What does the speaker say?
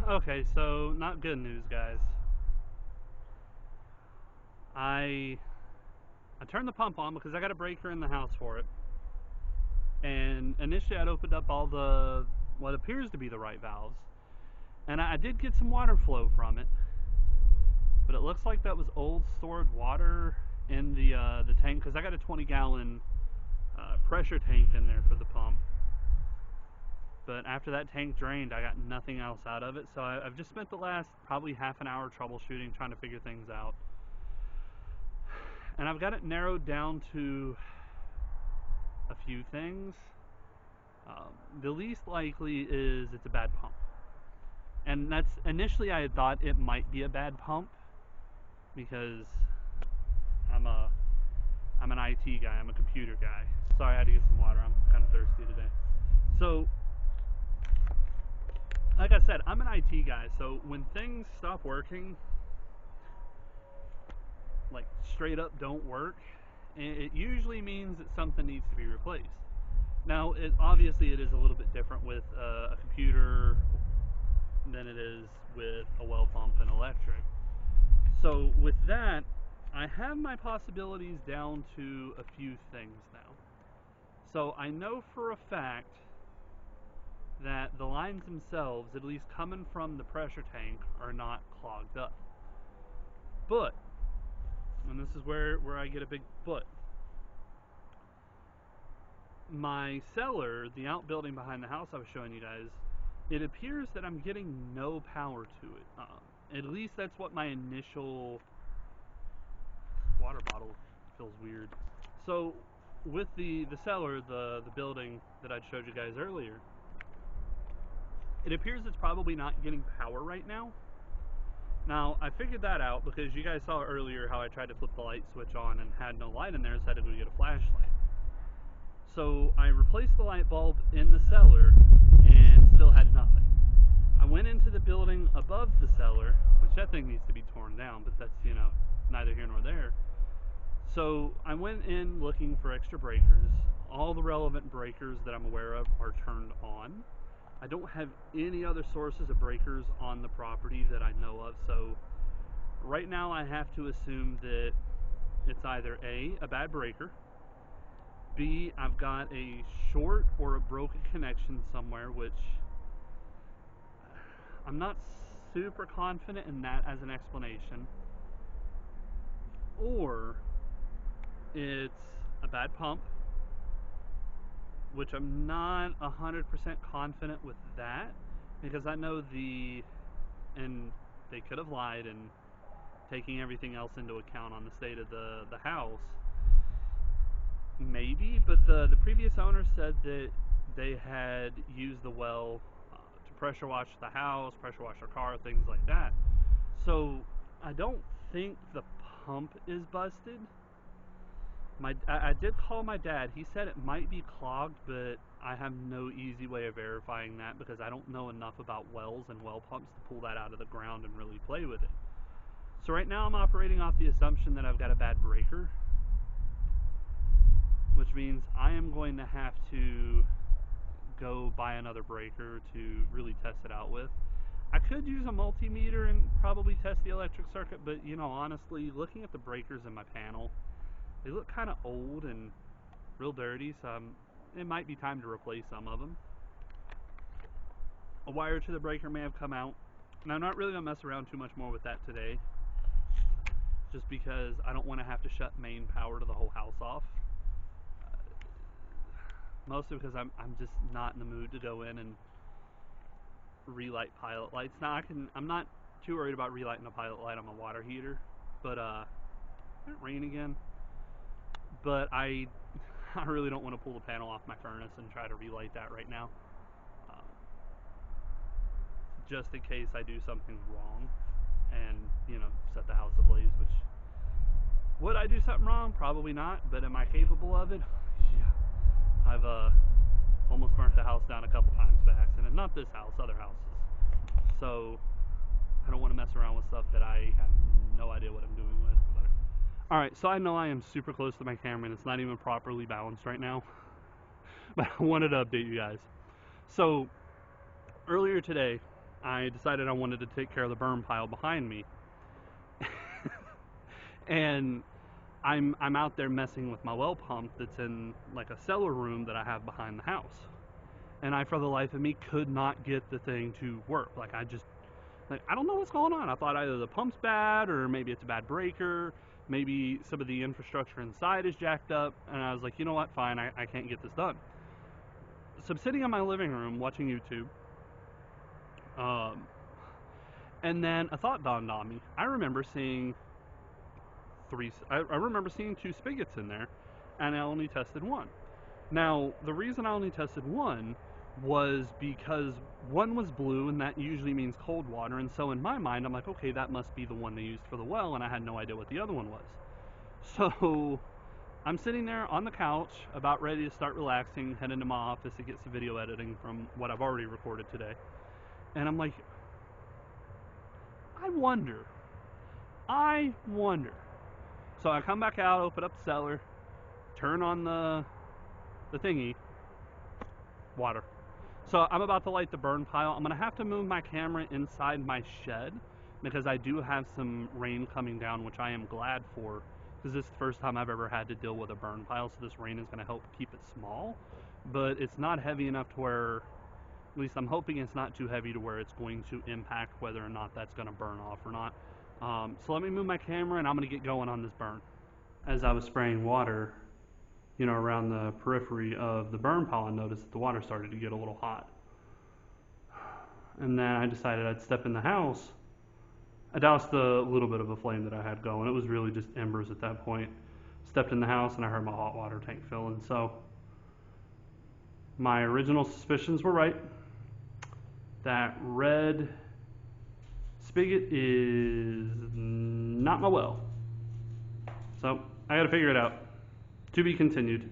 Okay, so not good news, guys. I I turned the pump on because I got a breaker in the house for it. And initially I'd opened up all the what appears to be the right valves. And I did get some water flow from it. But it looks like that was old stored water in the tank because I got a 20-gallon pressure tank in there for the pump. But after that tank drained, I got nothing else out of it. So I've just spent the last probably half an hour troubleshooting, trying to figure things out. And I've got it narrowed down to a few things. The least likely is it's a bad pump. And that's initially I had thought it might be a bad pump because I'm an IT guy, I'm a computer guy. Sorry, I had to get some water. I'm kind of thirsty today. So, like I said, I'm an IT guy. So when things stop working, like straight up don't work, it usually means that something needs to be replaced. Now, obviously it is a little bit different with a computer than it is with a well pump and electric. So with that, I have my possibilities down to a few things now. So I know for a fact that the lines themselves, at least coming from the pressure tank, are not clogged up. But, and this is where I get a big but, my cellar, the outbuilding behind the house I was showing you guys, it appears that I'm getting no power to it. At least that's what my initial water bottle feels weird. So with the cellar, the building that I showed you guys earlier, it appears it's probably not getting power right now. Now, I figured that out because you guys saw earlier how I tried to flip the light switch on and had no light in there, so I had to go get a flashlight. So I replaced the light bulb in the cellar and still had nothing. I went into the building above the cellar, which that thing needs to be torn down, but that's, neither here nor there. So I went in looking for extra breakers. All the relevant breakers that I'm aware of are turned on. I don't have any other sources of breakers on the property that I know of, so right now I have to assume that it's either A, bad breaker, B, I've got a short or a broken connection somewhere, which I'm not super confident in that as an explanation, or it's a bad pump, which I'm not 100% confident with that, because I know and they could have lied and taking everything else into account on the state of the house, maybe, but the previous owner said that they had used the well to pressure wash the house, pressure wash their car, things like that. So I don't think the pump is busted. I did call my dad. He said it might be clogged, but I have no easy way of verifying that because I don't know enough about wells and well pumps to pull that out of the ground and really play with it. So right now I'm operating off the assumption that I've got a bad breaker, which means I am going to have to go buy another breaker to really test it out with. I could use a multimeter and probably test the electric circuit, but honestly, looking at the breakers in my panel, they look kind of old and real dirty, so it might be time to replace some of them. A wire to the breaker may have come out, and I'm not really going to mess around too much more with that today, just because I don't want to have to shut main power to the whole house off. Mostly because I'm just not in the mood to go in and relight pilot lights. Now I'm not too worried about relighting a pilot light on my water heater, but did it rain again? But I really don't want to pull the panel off my furnace and try to relight that right now, just in case I do something wrong and set the house ablaze. Which, would I do something wrong? Probably not. But am I capable of it? Yeah. I've almost burnt the house down a couple times by accident. Not this house, other houses. So I don't want to mess around with stuff that I have no idea what I'm doing with. Alright, so I know I am super close to my camera and it's not even properly balanced right now, but I wanted to update you guys. So earlier today, I decided I wanted to take care of the burn pile behind me. And I'm out there messing with my well pump that's in like a cellar room that I have behind the house. And I, for the life of me, could not get the thing to work. Like, I don't know what's going on. I thought either the pump's bad or maybe it's a bad breaker. Maybe some of the infrastructure inside is jacked up. And I was like, you know what? Fine, I can't get this done. So I'm sitting in my living room watching YouTube. Um, and then a thought dawned on me. I remember seeing I remember seeing 2 spigots in there, and I only tested one. Now, the reason I only tested one was because one was blue, and that usually means cold water, and so in my mind, I'm like, okay, that must be the one they used for the well, and I had no idea what the other one was. So, I'm sitting there on the couch, about ready to start relaxing, head into my office to get some video editing from what I've already recorded today, and I'm like, I wonder. So I come back out, open up the cellar, turn on the thingy, water. So I'm about to light the burn pile. I'm going to have to move my camera inside my shed because I do have some rain coming down, which I am glad for, because this is the first time I've ever had to deal with a burn pile, so this rain is going to help keep it small. But it's not heavy enough to where, at least I'm hoping it's not too heavy to where it's going to impact whether or not that's going to burn off or not. So let me move my camera and I'm going to get going on this burn. As I was spraying water, around the periphery of the burn pile, I noticed that the water started to get a little hot. And then I decided I'd step in the house. I doused the little bit of a flame that I had going. It was really just embers at that point. Stepped in the house and I heard my hot water tank filling. So my original suspicions were right. That red spigot is not my well. So I gotta figure it out. To be continued.